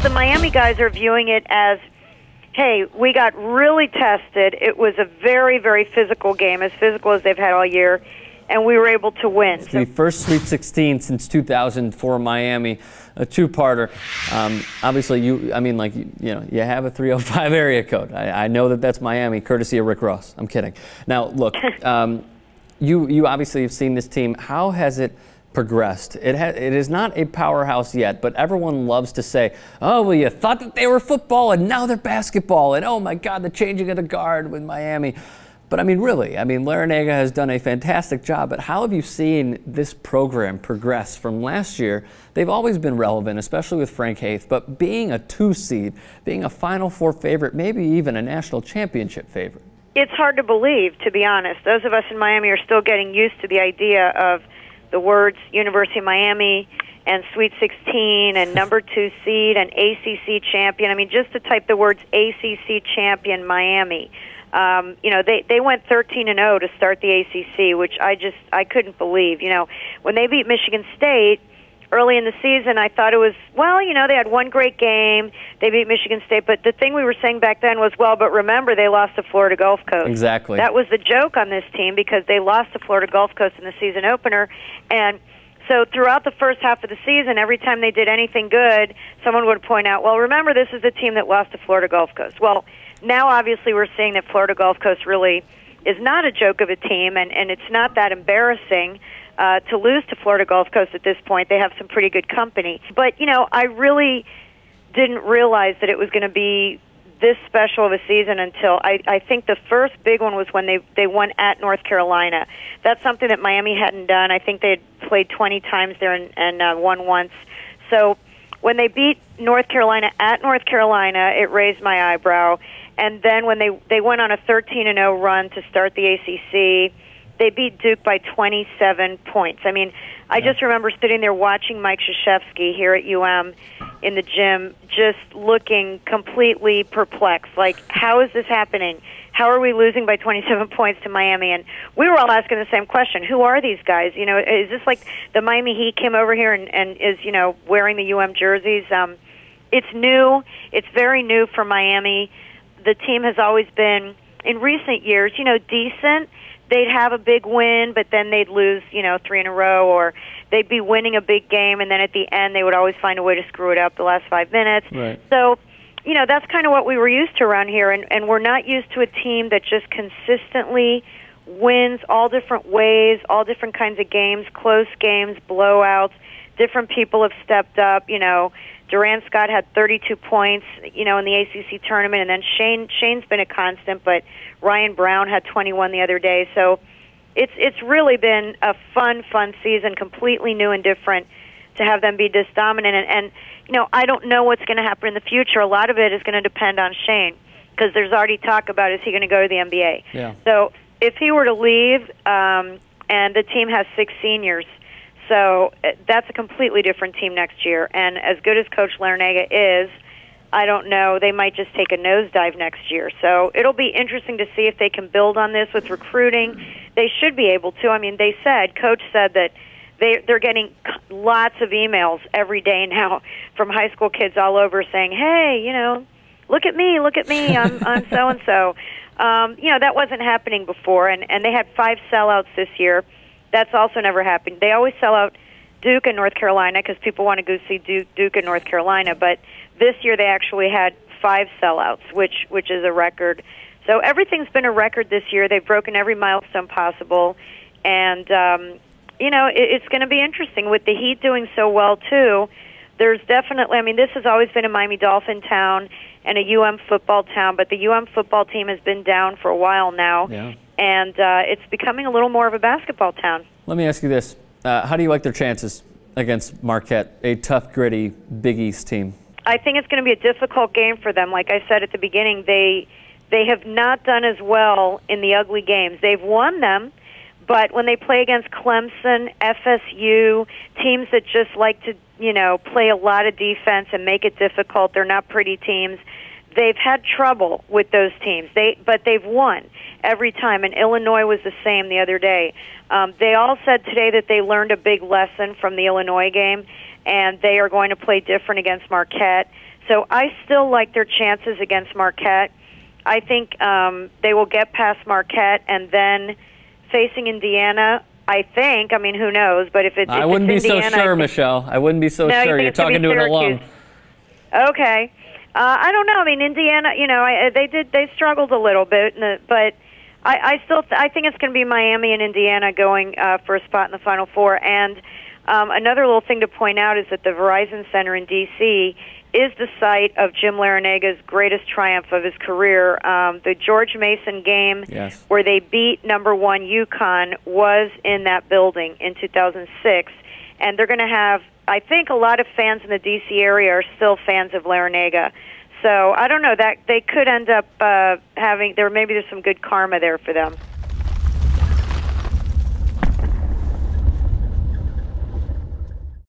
The Miami guys are viewing it as, hey, we got really tested. It was a very, very physical game, as physical as they've had all year, and we were able to win. It's the first Sweet 16 since 2000 for Miami, a two-parter. Obviously, you have a 305 area code. I know that that's Miami, courtesy of Rick Ross. I'm kidding. Now, look, you obviously have seen this team. How has it progressed? It is not a powerhouse yet, but everyone loves to say, oh, well, you thought that they were football and now they're basketball, and oh my God, the changing of the guard with Miami. But I mean, really, Larranaga has done a fantastic job, but how have you seen this program progress from last year? They've always been relevant, especially with Frank Haith, but being a 2 seed, being a Final Four favorite, maybe even a national championship favorite. It's hard to believe, to be honest. Those of us in Miami are still getting used to the idea of the words University of Miami and Sweet 16 and number 2 seed and ACC champion. Just to type the words ACC champion Miami. They went 13-0 to start the ACC, which I couldn't believe. When they beat Michigan State early in the season, I thought it was, they had one great game. They beat Michigan State, but the thing we were saying back then was, but remember, they lost to Florida Gulf Coast. Exactly. That was the joke on this team because they lost to Florida Gulf Coast in the season opener, and so throughout the first half of the season, every time they did anything good, someone would point out, remember, this is the team that lost to Florida Gulf Coast. Well, now obviously we're seeing that Florida Gulf Coast really is not a joke of a team, and it's not that embarrassing to lose to Florida Gulf Coast at this point. They have some pretty good company. But, I really didn't realize that it was going to be this special of a season until I think the first big one was when they won at North Carolina. That's something that Miami hadn't done. I think they had played 20 times there and won once. So when they beat North Carolina at North Carolina, it raised my eyebrow. And then when they went on a 13-0 run to start the ACC, they beat Duke by 27 points. I just remember sitting there watching Mike Krzyzewski here at UM in the gym, just looking completely perplexed. Like, how is this happening? How are we losing by 27 points to Miami? And we were all asking the same question. Who are these guys? Is this like the Miami Heat came over here and is, wearing the UM jerseys? It's new. It's very new for Miami. The team has always been, in recent years, decent. They'd have a big win, but then they'd lose, 3 in a row, or they'd be winning a big game, and then at the end they would always find a way to screw it up the last 5 minutes. Right. So, that's kind of what we were used to around here, and we're not used to a team that just consistently wins all different ways, all different kinds of games, close games, blowouts. Different people have stepped up, Durant Scott had 32 points, in the ACC tournament, and then Shane's been a constant, but Ryan Brown had 21 the other day. So it's really been a fun season, completely new and different to have them be this dominant. And I don't know what's going to happen in the future. A lot of it is going to depend on Shane because there's already talk about is he going to go to the NBA. Yeah. So if he were to leave and the team has 6 seniors, so that's a completely different team next year. And as good as Coach Larranaga is, I don't know, they might just take a nosedive next year. So it'll be interesting to see if they can build on this with recruiting. They should be able to. Coach said that they're getting lots of emails every day now from high school kids all over saying, hey, look at me, I'm so-and-so. That wasn't happening before. And they had 5 sellouts this year. That's also never happened. They always sell out Duke and North Carolina because people want to go see Duke and North Carolina. But this year they actually had 5 sellouts, which is a record. So everything's been a record this year. They've broken every milestone possible. And, it's going to be interesting. With the Heat doing so well, too, there's definitely, this has always been a Miami Dolphin town and a UM football town, but the UM football team has been down for a while now. Yeah. And it's becoming a little more of a basketball town. Let me ask you this. How do you like their chances against Marquette, a tough, gritty Big East team? I think it's going to be a difficult game for them. Like I said at the beginning, they have not done as well in the ugly games. They've won them, but when they play against Clemson, FSU, teams that just like to, play a lot of defense and make it difficult, they're not pretty teams. They've had trouble with those teams, but they've won every time, and Illinois was the same the other day. They all said today that they learned a big lesson from the Illinois game, and they are going to play different against Marquette. So I still like their chances against Marquette. I think they will get past Marquette, and then facing Indiana, I think. I mean, who knows? But if it's I wouldn't be Indiana, so sure, Michelle. I wouldn't be so No, sure. You're talking to an alum. Okay. I don't know. I mean, Indiana, they struggled a little bit, but I think it's going to be Miami and Indiana going for a spot in the Final Four. And another little thing to point out is that the Verizon Center in D.C. is the site of Jim Larranaga's greatest triumph of his career. The George Mason game where they beat number 1 UConn was in that building in 2006. And they're going to have, I think a lot of fans in the D.C. area are still fans of Larranaga. So I don't know, that they could end up maybe there's some good karma there for them.